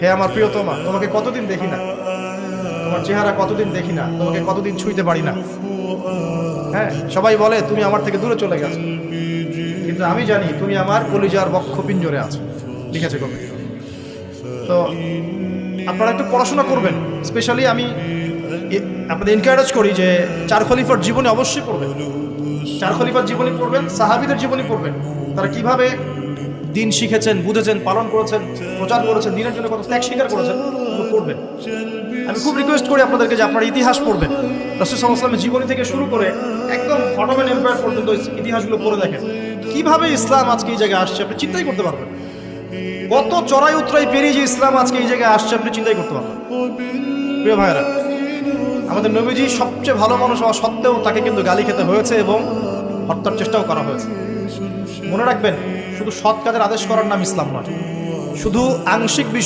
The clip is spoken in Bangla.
হে আমার প্রিয়তমা, তোমাকে কতদিন দেখি না, তোমার চেহারা কতদিন দেখি না, তোমাকে কতদিন ছুঁইতে পারি না। হ্যাঁ, সবাই বলে তুমি আমার থেকে দূরে চলে গেছো, কিন্তু আমি জানি তুমি আমার কলিজার বক্ষ পিঞ্জরে আছো। লিখেছে কবি। তো আপনারা একটু পড়াশোনা করবেন। স্পেশালি আমি আপনাদের এনকারেজ করি যে চার খলিফার জীবনী অবশ্যই পড়বেন। চার খলিফার জীবনী পড়বেন, সাহাবীদের জীবনী পড়বেন, তারা কিভাবে দিন শিখেছেন, বুঝেছেন, পালন করেছেন, প্রচার করেছেন, দিনের জন্য কত ত্যাগ স্বীকার করেছেন, পড়বেন। আমি খুব রিকোয়েস্ট করি আপনাদেরকে যে আপনারা ইতিহাস পড়বেন। রাসূল সাল্লাল্লাহু আলাইহি ওয়াসাল্লামের জীবনী থেকে শুরু করে একদম অটোমান এম্পায়ার পর্যন্ত ইতিহাসগুলো পড়ে দেখেন কিভাবে ইসলাম আজকে এই জায়গায় আসছে, আপনি চিন্তাই করতে পারবেন। কত চড়াই উতরাই পেরিয়ে যে ইসলাম আজকে এই জায়গায় আসছে, আপনি চিন্তাই করতে পারবেন। প্রিয় ভাইয়েরা, আমাদের নবীজি সবচেয়ে ভালো মানুষ হওয়া সত্ত্বেও তাকে কিন্তু গালি খেতে হয়েছে এবং হত্যার চেষ্টাও করা হয়েছে। মনে রাখবেন, শুধু সৎ কাজের আদেশ করার নাম ইসলাম নয়, শুধু আংশিক বিষয়